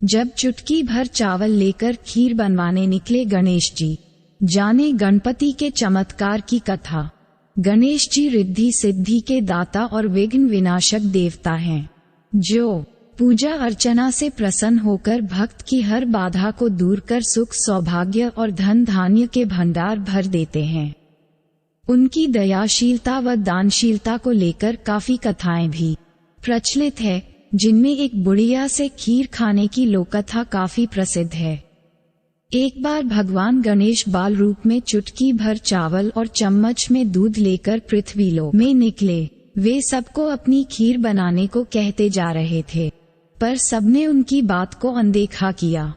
जब चुटकी भर चावल लेकर खीर बनवाने निकले गणेश जी, जाने गणपति के चमत्कार की कथा। गणेश जी रिद्धि सिद्धि के दाता और विघ्न विनाशक देवता हैं, जो पूजा अर्चना से प्रसन्न होकर भक्त की हर बाधा को दूर कर सुख सौभाग्य और धन धान्य के भंडार भर देते हैं। उनकी दयाशीलता व दानशीलता को लेकर काफी कथाएं भी प्रचलित है, जिनमें एक बुढ़िया से खीर खाने की लोककथा काफी प्रसिद्ध है। एक बार भगवान गणेश बाल रूप में चुटकी भर चावल और चम्मच में दूध लेकर पृथ्वी लोक में निकले। वे सबको अपनी खीर बनाने को कहते जा रहे थे, पर सबने उनकी बात को अनदेखा किया।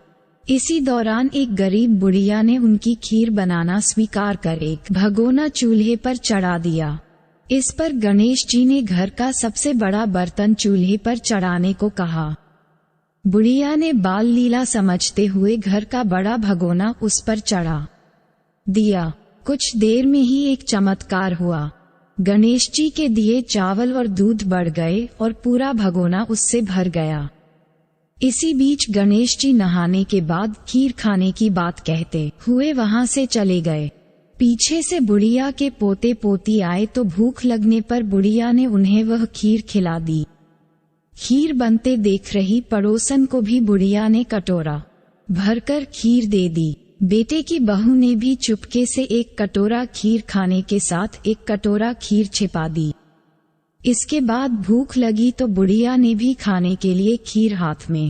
इसी दौरान एक गरीब बुढ़िया ने उनकी खीर बनाना स्वीकार कर एक भगोना चूल्हे पर चढ़ा दिया। इस पर गणेश जी ने घर का सबसे बड़ा बर्तन चूल्हे पर चढ़ाने को कहा। बुढ़िया ने बाल लीला समझते हुए घर का बड़ा भगोना उस पर चढ़ा दिया। कुछ देर में ही एक चमत्कार हुआ। गणेश जी के दिए चावल और दूध बढ़ गए और पूरा भगोना उससे भर गया। इसी बीच गणेश जी नहाने के बाद खीर खाने की बात कहते हुए वहां से चले गए। पीछे से बुढ़िया के पोते पोती आए तो भूख लगने पर बुढ़िया ने उन्हें वह खीर खिला दी। खीर बनते देख रही पड़ोसन को भी बुढ़िया ने कटोरा भरकर खीर दे दी। बेटे की बहू ने भी चुपके से एक कटोरा खीर खाने के साथ एक कटोरा खीर छिपा दी। इसके बाद भूख लगी तो बुढ़िया ने भी खाने के लिए खीर हाथ में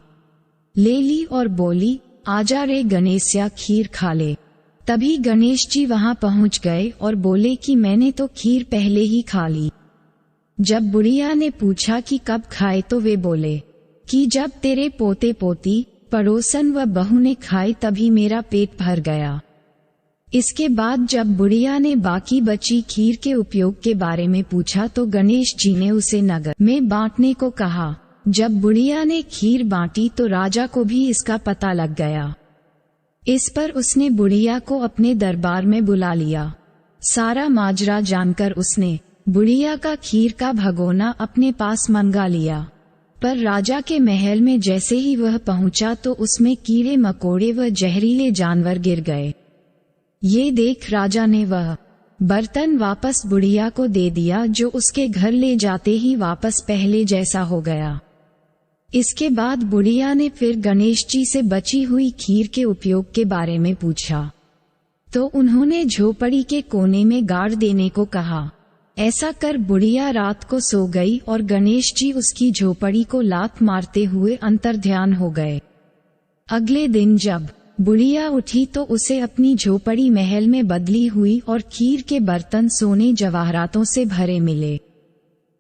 ले ली और बोली, आजा रे गणेशया, खीर खा ले। तभी गणेश जी वहां पहुंच गए और बोले कि मैंने तो खीर पहले ही खा ली। जब बुढ़िया ने पूछा कि कब खाए तो वे बोले कि जब तेरे पोते पोती, पड़ोसन व बहू ने खाई तभी मेरा पेट भर गया। इसके बाद जब बुढ़िया ने बाकी बची खीर के उपयोग के बारे में पूछा तो गणेश जी ने उसे नगर में बांटने को कहा। जब बुढ़िया ने खीर बांटी तो राजा को भी इसका पता लग गया। इस पर उसने बुढ़िया को अपने दरबार में बुला लिया। सारा माजरा जानकर उसने बुढ़िया का खीर का भगोना अपने पास मंगा लिया। पर राजा के महल में जैसे ही वह पहुंचा तो उसमें कीड़े मकोड़े व जहरीले जानवर गिर गए। ये देख राजा ने वह बर्तन वापस बुढ़िया को दे दिया, जो उसके घर ले जाते ही वापस पहले जैसा हो गया। इसके बाद बुढ़िया ने फिर गणेश जी से बची हुई खीर के उपयोग के बारे में पूछा तो उन्होंने झोपड़ी के कोने में गाड़ देने को कहा। ऐसा कर बुढ़िया रात को सो गई और गणेश जी उसकी झोपड़ी को लात मारते हुए अंतर्ध्यान हो गए। अगले दिन जब बुढ़िया उठी तो उसे अपनी झोपड़ी महल में बदली हुई और खीर के बर्तन सोने जवाहरातों से भरे मिले।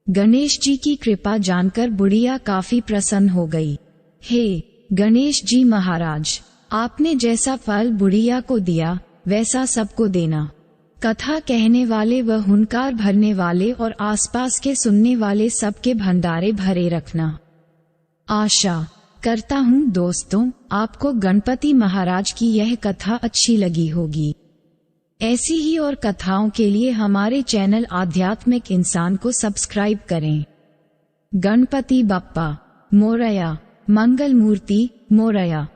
गणेश जी की कृपा जानकर बुढ़िया काफी प्रसन्न हो गई। हे गणेश जी महाराज, आपने जैसा फल बुढ़िया को दिया वैसा सबको देना। कथा कहने वाले व हुनकार भरने वाले और आसपास के सुनने वाले सबके भंडारे भरे रखना। आशा करता हूँ दोस्तों, आपको गणपति महाराज की यह कथा अच्छी लगी होगी। ऐसी ही और कथाओं के लिए हमारे चैनल आध्यात्मिक इंसान को सब्सक्राइब करें। गणपति बप्पा मोरया, मंगल मूर्ति मोरया।